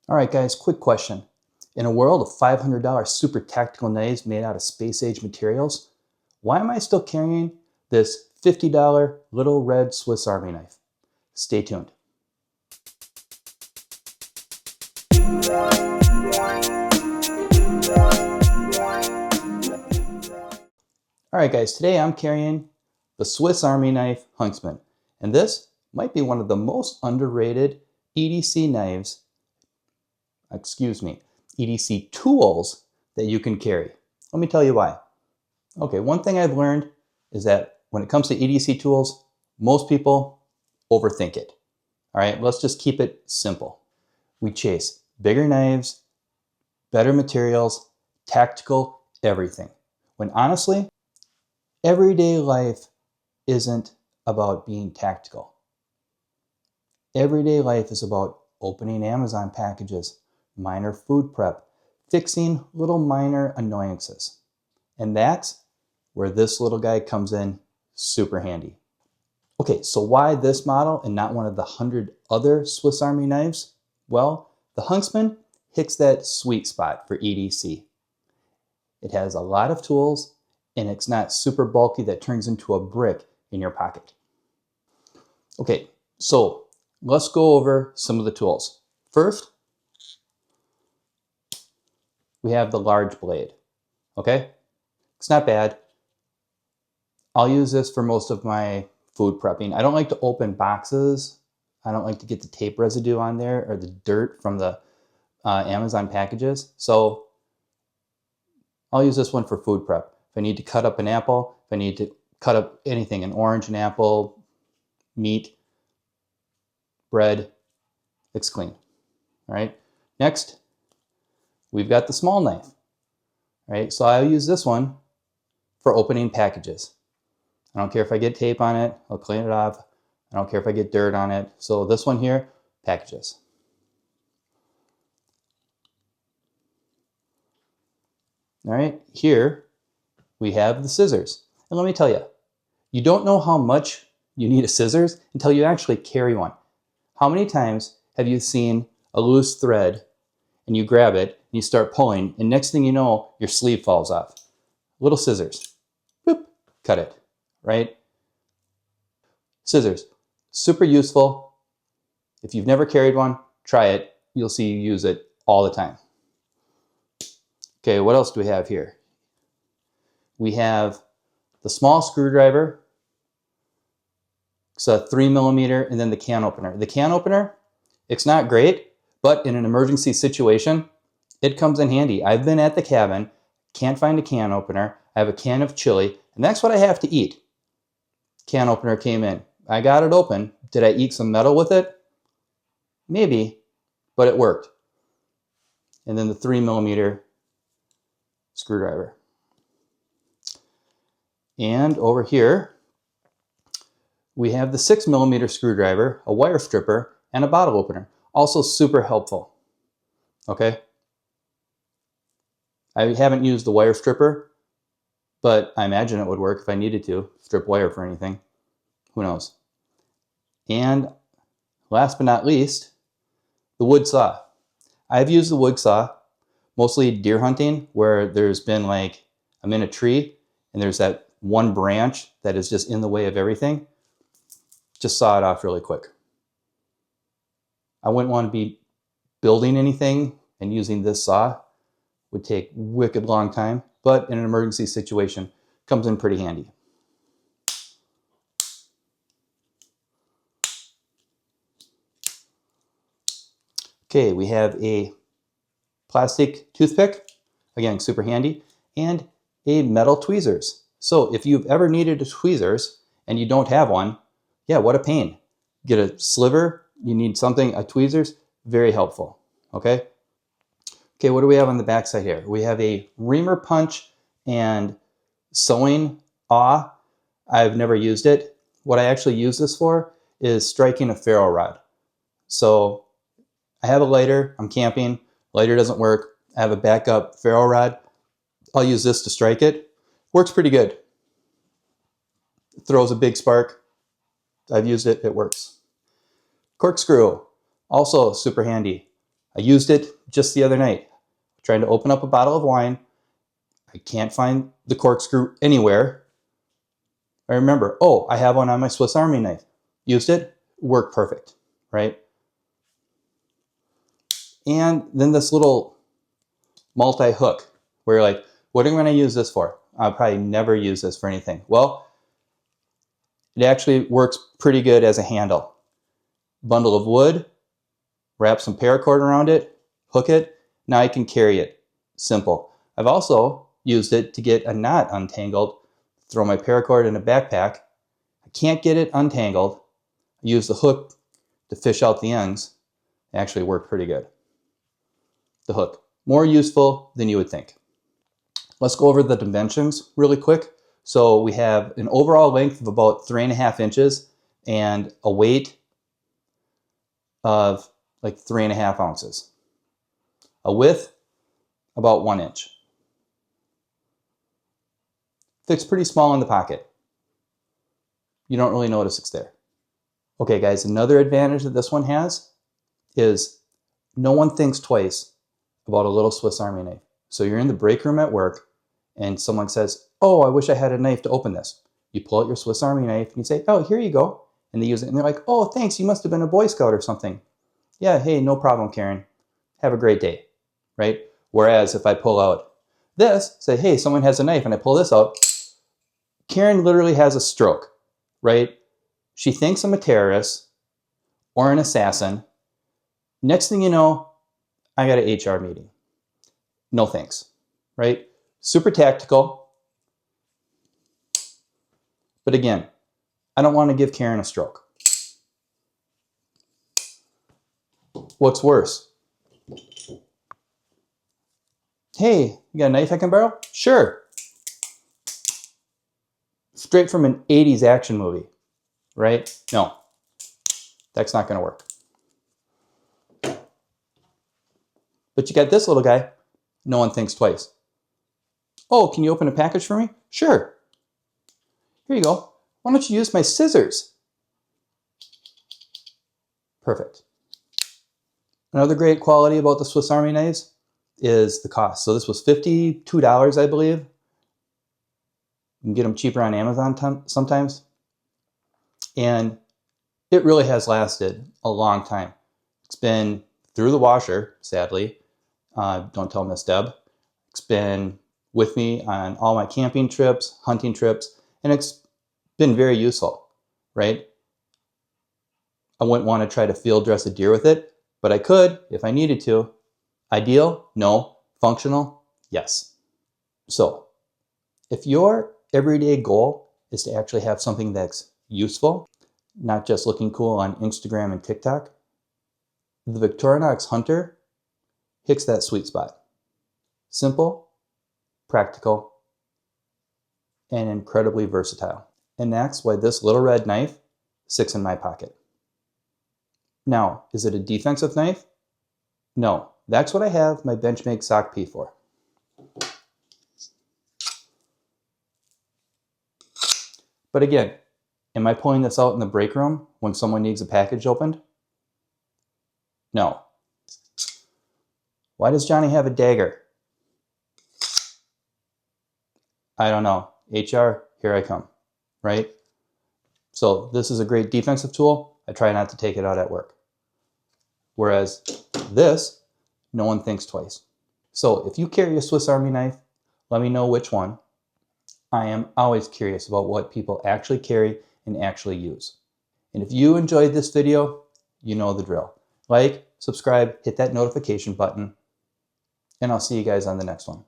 All right, guys, quick question. In a world of $500 super tactical knives made out of space-age materials, why am I still carrying this $50 little red Swiss Army knife? Stay tuned. All right, guys, today I'm carrying the Swiss Army knife Huntsman, and this might be one of the most underrated EDC knives, EDC tools that you can carry. Let me tell you why. Okay, one thing I've learned is that when it comes to EDC tools, most people overthink it. All right, let's just keep it simple. We chase bigger knives, better materials, tactical everything. When honestly, everyday life isn't about being tactical. Everyday life is about opening Amazon packages, minor food prep, fixing little minor annoyances. And that's where this little guy comes in super handy. Okay, so why this model and not one of the 100 other Swiss Army knives? Well, the Huntsman hits that sweet spot for EDC. It has a lot of tools and it's not super bulky that turns into a brick in your pocket. Okay, so let's go over some of the tools. First, we have the large blade, okay? It's not bad. I'll use this for most of my food prepping. I don't like to open boxes. I don't like to get the tape residue on there or the dirt from the Amazon packages. So I'll use this one for food prep. If I need to cut up an apple, if I need to cut up anything, an orange, an apple, meat, bread, it's clean. All right. Next, we've got the small knife. All right. So I'll use this one for opening packages. I don't care if I get tape on it, I'll clean it off. I don't care if I get dirt on it. So this one here, packages. All right, here we have the scissors. And let me tell you, you don't know how much you need a scissors until you actually carry one. How many times have you seen a loose thread and you grab it and you start pulling and next thing you know, your sleeve falls off? Little scissors, boop, cut it. Right? Scissors, super useful. If you've never carried one, try it. You'll see you use it all the time. Okay, what else do we have here? We have the small screwdriver. It's a 3mm, and then the can opener. The can opener, it's not great, but in an emergency situation, it comes in handy. I've been at the cabin, can't find a can opener. I have a can of chili, and that's what I have to eat. Can opener came in. I got it open. Did I eat some metal with it? Maybe, but it worked. And then the 3mm screwdriver. And over here, we have the 6mm screwdriver, a wire stripper, and a bottle opener. Also super helpful. Okay? I haven't used the wire stripper, but I imagine it would work if I needed to strip wire for anything. Who knows? And last but not least, the wood saw. I've used the wood saw, mostly deer hunting, where there's been like, I'm in a tree and there's that one branch that is just in the way of everything. Just saw it off really quick. I wouldn't want to be building anything and using this saw. Would take wicked long time, but in an emergency situation, comes in pretty handy. Okay, we have a plastic toothpick, again, super handy, and a metal tweezers. So if you've ever needed a tweezers and you don't have one, yeah, what a pain. Get a sliver, you need something, a tweezers, very helpful, okay? Okay, what do we have on the back side here? We have a reamer punch and sewing awl. I've never used it. What I actually use this for is striking a ferro rod. So I have a lighter, I'm camping, lighter doesn't work. I have a backup ferro rod. I'll use this to strike it. Works pretty good. It throws a big spark. I've used it, it works. Corkscrew, also super handy. I used it just the other night, trying to open up a bottle of wine. I can't find the corkscrew anywhere. I remember, oh, I have one on my Swiss Army knife. Used it, worked perfect, right? And then this little multi-hook where you're like, what am I going to use this for? I'll probably never use this for anything. Well, it actually works pretty good as a handle. Bundle of wood, wrap some paracord around it, hook it. Now I can carry it. Simple. I've also used it to get a knot untangled. Throw my paracord in a backpack. I can't get it untangled. I use the hook to fish out the ends. It actually worked pretty good. The hook. More useful than you would think. Let's go over the dimensions really quick. So we have an overall length of about 3.5 inches and a weight of like 3.5 ounces. A width, about 1 inch. Fits pretty small in the pocket. You don't really notice it's there. Okay guys, another advantage that this one has is no one thinks twice about a little Swiss Army knife. So you're in the break room at work and someone says, oh, I wish I had a knife to open this. You pull out your Swiss Army knife and you say, oh, here you go. And they use it and they're like, oh, thanks, you must have been a Boy Scout or something. Yeah, hey, no problem, Karen. Have a great day, right? Whereas if I pull out this, say, hey, someone has a knife, and I pull this out, Karen literally has a stroke, right? She thinks I'm a terrorist or an assassin. Next thing you know, I got an HR meeting. No thanks, right? Super tactical. But again, I don't want to give Karen a stroke. What's worse? Hey, you got a knife I can borrow? Sure. Straight from an 80s action movie, right? No, that's not going to work. But you got this little guy, no one thinks twice. Oh, can you open a package for me? Sure. Here you go. Why don't you use my scissors? Perfect. Another great quality about the Swiss Army knives is the cost. So this was $52, I believe. You can get them cheaper on Amazon sometimes. And it really has lasted a long time. It's been through the washer, sadly. Don't tell Miss Deb. It's been with me on all my camping trips, hunting trips, and it's been very useful, right? I wouldn't want to try to field dress a deer with it, but I could if I needed to. Ideal? No. Functional? Yes. So, if your everyday goal is to actually have something that's useful, not just looking cool on Instagram and TikTok, the Victorinox Hunter hits that sweet spot. Simple, practical, and incredibly versatile. And that's why this little red knife sits in my pocket. Now, is it a defensive knife? No, that's what I have my Benchmade Sock P for. But again, am I pulling this out in the break room when someone needs a package opened? No. Why does Johnny have a dagger? I don't know. HR, here I come, right? So this is a great defensive tool. I try not to take it out at work. Whereas this, no one thinks twice. So if you carry a Swiss Army knife, let me know which one. I am always curious about what people actually carry and actually use. And if you enjoyed this video, you know the drill. Like, subscribe, hit that notification button, and I'll see you guys on the next one.